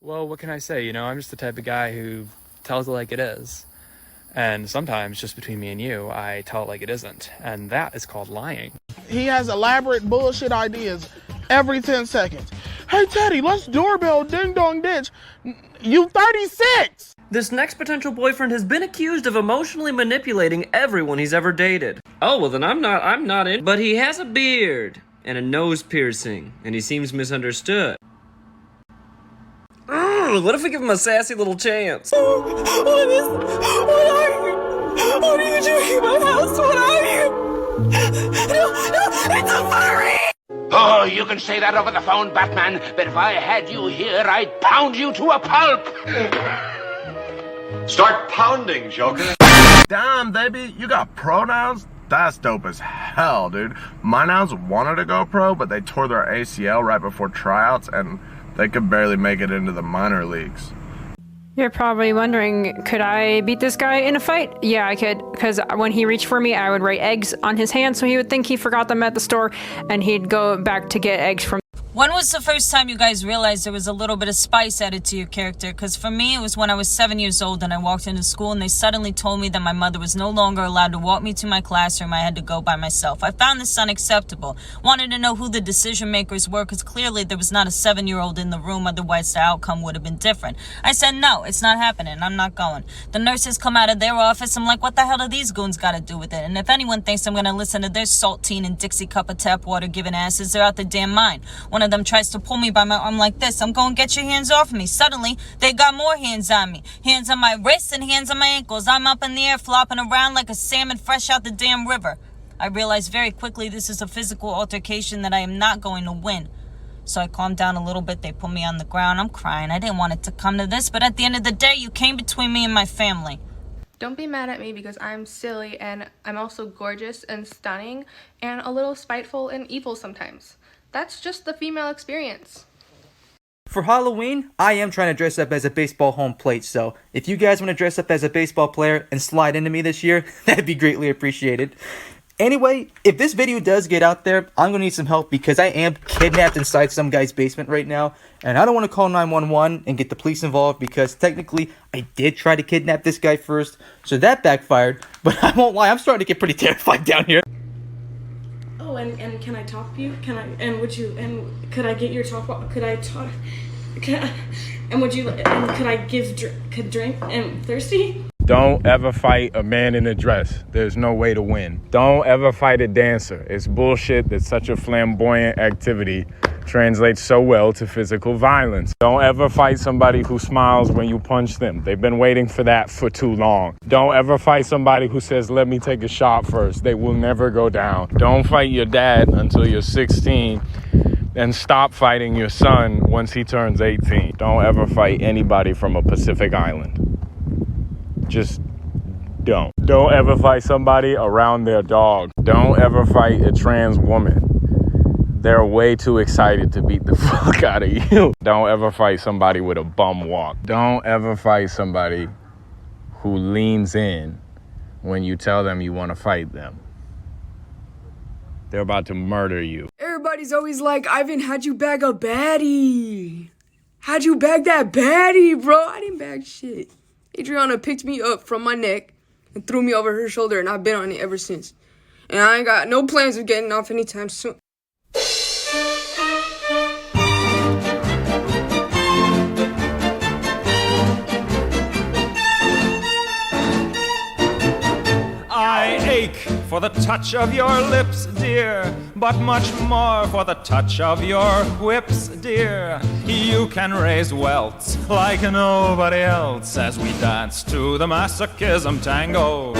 Well, what can I say? You know, I'm just the type of guy who tells it like it is. And sometimes, just between me and you, I tell it like it isn't. And that is called lying. He has elaborate bullshit ideas every 10 seconds. Hey, Teddy, let's doorbell ding dong ditch. You 36! This next potential boyfriend has been accused of emotionally manipulating everyone he's ever dated. Oh, well then I'm not in. But he has a beard and a nose piercing, and he seems misunderstood. What if we give him a sassy little chance? What are you? What are you doing in my house? What are you? No, it's a furry! Oh, you can say that over the phone, Batman, but if I had you here, I'd pound you to a pulp! Start pounding, Joker. Damn, baby, you got pronouns? That's dope as hell, dude. My nouns wanted to go pro, but they tore their ACL right before tryouts, and they could barely make it into the minor leagues. You're probably wondering, could I beat this guy in a fight? Yeah, I could, because when he reached for me, I would write eggs on his hand, so he would think he forgot them at the store, and he'd go back to get eggs from. When was the first time you guys realized there was a little bit of spice added to your character? Because for me, it was when I was 7 years old and I walked into school and they suddenly told me that my mother was no longer allowed to walk me to my classroom. I had to go by myself. I found this unacceptable. Wanted to know who the decision makers were because clearly there was not a 7-year-old in the room, otherwise the outcome would have been different. I said, no, it's not happening. I'm not going. The nurses come out of their office. I'm like, what the hell do these goons got to do with it? And if anyone thinks I'm going to listen to their saltine and Dixie cup of tap water giving asses, they're out their damn mind. One of them tries to pull me by my arm like this. I'm going, get your hands off me. Suddenly, they got more hands on me. Hands on my wrists and hands on my ankles. I'm up in the air flopping around like a salmon fresh out the damn river. I realized very quickly this is a physical altercation that I am not going to win. So I calmed down a little bit. They put me on the ground. I'm crying. I didn't want it to come to this, but at the end of the day, you came between me and my family. Don't be mad at me because I'm silly and I'm also gorgeous and stunning and a little spiteful and evil sometimes. That's just the female experience. For Halloween, I am trying to dress up as a baseball home plate, so if you guys want to dress up as a baseball player and slide into me this year, that'd be greatly appreciated. Anyway, if this video does get out there, I'm going to need some help because I am kidnapped inside some guy's basement right now, and I don't want to call 911 and get the police involved because technically I did try to kidnap this guy first, so that backfired, but I won't lie, I'm starting to get pretty terrified down here. Oh, and can I talk to you? Could I get your talk? Could I talk? Could I give drink? I'm thirsty. Don't ever fight a man in a dress. There's no way to win. Don't ever fight a dancer. It's bullshit that such a flamboyant activity translates so well to physical violence. Don't ever fight somebody who smiles when you punch them. They've been waiting for that for too long. Don't ever fight somebody who says, let me take a shot first. They will never go down. Don't fight your dad until you're 16 and stop fighting your son once he turns 18. Don't ever fight anybody from a Pacific island. Just don't. Don't ever fight somebody around their dog. Don't ever fight a trans woman. They're way too excited to beat the fuck out of you. Don't ever fight somebody with a bum walk. Don't ever fight somebody who leans in when you tell them you want to fight them. They're about to murder you. Everybody's always like, Ivan, how'd you bag a baddie? How'd you bag that baddie, bro? I didn't bag shit. Adriana picked me up from my neck and threw me over her shoulder, and I've been on it ever since. And I ain't got no plans of getting off anytime soon. I ache for the touch of your lips, dear, but much more for the touch of your whips, dear. You can raise welts like nobody else as we dance to the masochism tango.